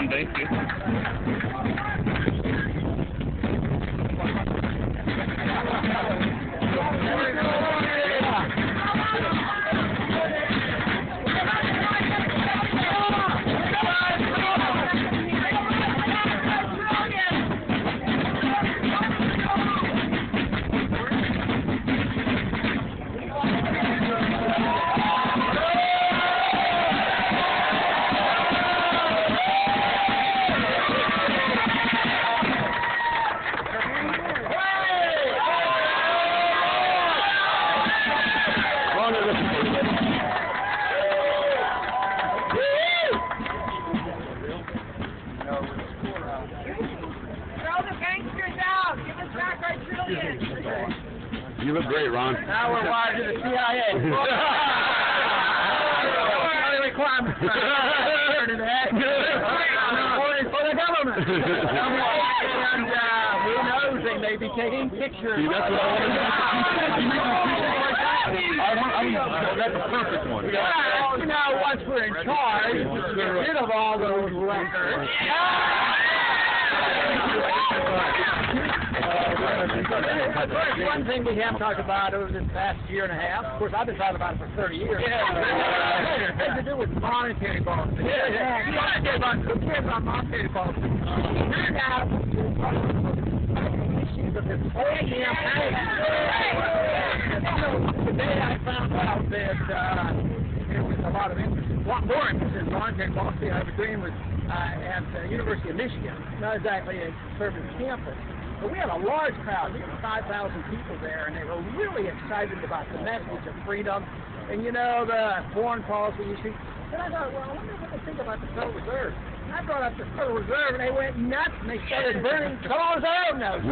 Thank you. You look great, Ron. Now we're wired to the CIA. Requirements for the government. And who knows, they may be taking pictures. See, that's what I want. That's a perfect one. Well, you know, once we're in charge, we get rid of all those records. One thing we have talked about over this past year and a half, of course I've been talking about it for 30 years, has to do with monetary policy. Who cares about monetary policy? Turned out issues of this whole campaign. Today I found out that there was a lot more interest in monetary policy. I was agreeing with at the University of Michigan, not exactly a conservative campus. But we had a large crowd, 5,000 people there, and they were really excited about the message of freedom and, you know, the foreign policy issue. And I thought, well, I wonder what they think about the Federal Reserve. And I brought up the Federal Reserve, and they went nuts, and they started burning Federal Reserve notes.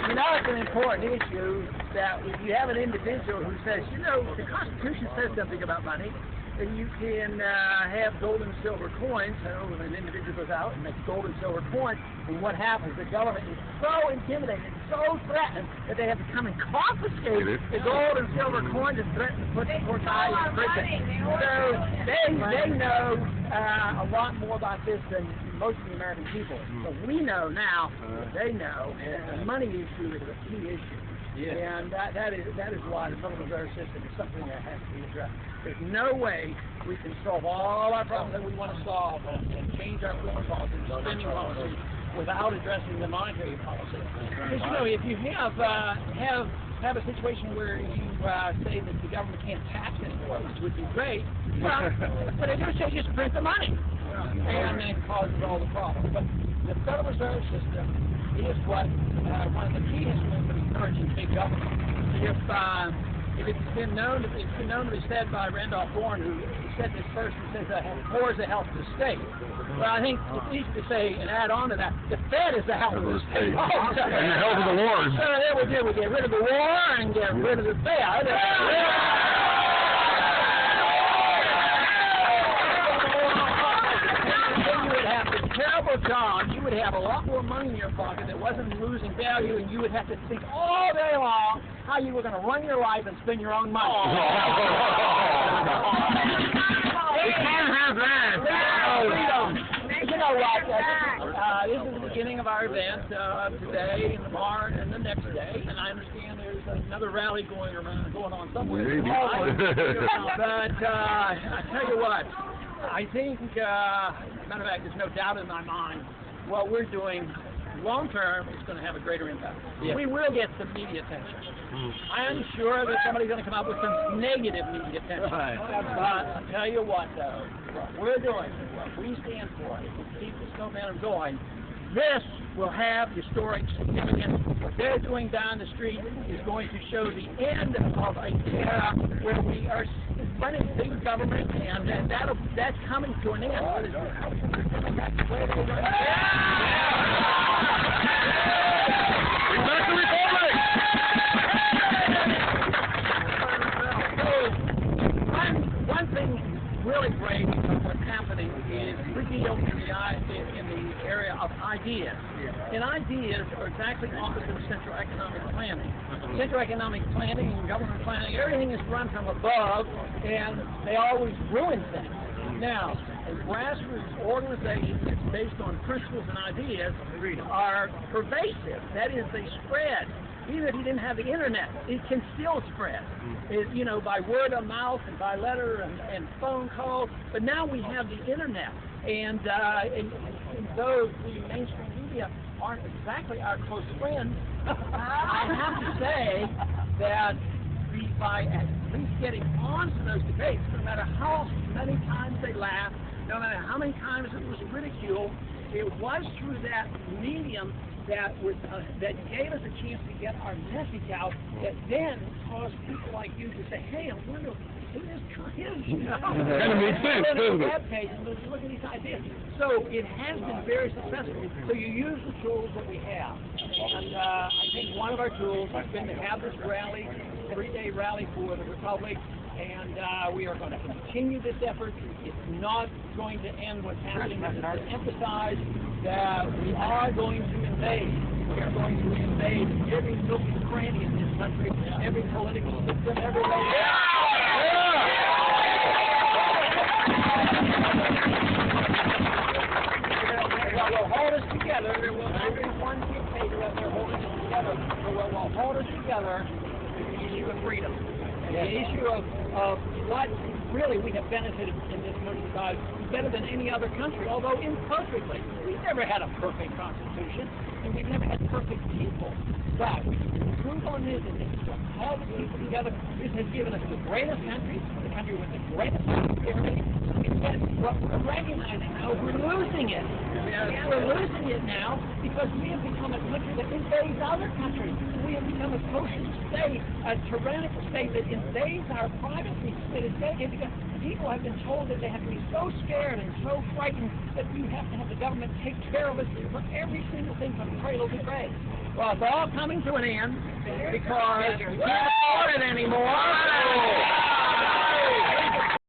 You know, it's an important issue that if you have an individual who says, you know, the Constitution says something about money, and you can have gold and silver coins. So when an individual goes out and makes gold and silver coins, and what happens? The government is so intimidated, so threatened, that they have to come and confiscate the gold and silver coins and threaten to put the poor guy in prison. So they know a lot more about this than most of the American people. So we know now, they know, that the money issue is a key issue. Yeah. And that is why the Federal Reserve System is something that has to be addressed. There's no way we can solve all our problems that we want to solve and change our foreign policy and spending policy without addressing the monetary policy. Because, you know, if you have a situation where you say that the government can't tax anyone, which would be great, well, but they just say just print the money, and it causes all the problems. But the Federal Reserve System is what one of the key instruments of encouraging big government. If it's been known to be said by Randolph Bourne, who said this first, he says war is the health of the state. Well, I think it's easy to say and add on to that, the Fed is the health of the state. And the health of the wars. So there we do. We get rid of the war and get rid of the Fed. Terrible job. You would have a lot more money in your pocket that wasn't losing value, and you would have to think all day long how you were going to run your life and spend your own money. We can't have that. You know what? This is the beginning of our event today and tomorrow and the next day, and I understand there's another rally going on somewhere. But I tell you what. I think, matter of fact, there's no doubt in my mind, what we're doing long term, it's going to have a greater impact. Yeah. We will get some media attention. I'm sure that somebody's going to come up with some negative media attention. Right. But I'll tell you what, though, what we're doing, what we stand for, is to keep this momentum going. This will have historic significance. What they're doing down the street is going to show the end of a era where we are running big government, and that's coming to an end. One thing really great of what's happening is we're dealing in the area of ideas. And ideas are exactly opposite of central economic planning. Central economic planning and government planning, everything is run from above, and they always ruin things. Now, a grassroots organization that's based on principles and ideas are pervasive. That is, they spread. Even if you didn't have the internet, it can still spread. You know, by word of mouth and by letter and phone call. But now we have the internet, and though the mainstream media aren't exactly our close friends, I have to say that by at least getting onto those debates, no matter how many times they laughed, no matter how many times it was ridiculed, it was through that medium that gave us a chance to get our message out, that then caused people like you to say, hey, I wonder who this guy is, you know? Kind of makes sense, doesn't it? Web pages, look at these ideas. So it has been very successful. So you use the tools that we have. And I think one of our tools has been to have this rally, 3-day rally for the Republic, and we are going to continue this effort. It's not going to end what's happening. It's to emphasize that we are going to invade. We are going to invade every nook and cranny in this country, every political system, every What will hold us together, there will not be one dictator out there holding us together, but what will hold us together is the issue of freedom. And the issue of what really we have benefited in this country by better than any other country, although imperfectly. We've never had a perfect constitution, and we've never had perfect people. But we can improve on this, and this is what all the people together. This has given us the greatest country, the country with the greatest prosperity. And what we're recognizing now, we're losing it. We're losing it now because we have become a country that invades other countries. We have become a social state, a tyrannical state that invades our privacy, that is dedicated because people have been told that they have to be so scared and so frightened that you have to have the government take care of us for every single thing from cradle to grave. Well, it's all coming to an end because we can't afford it anymore.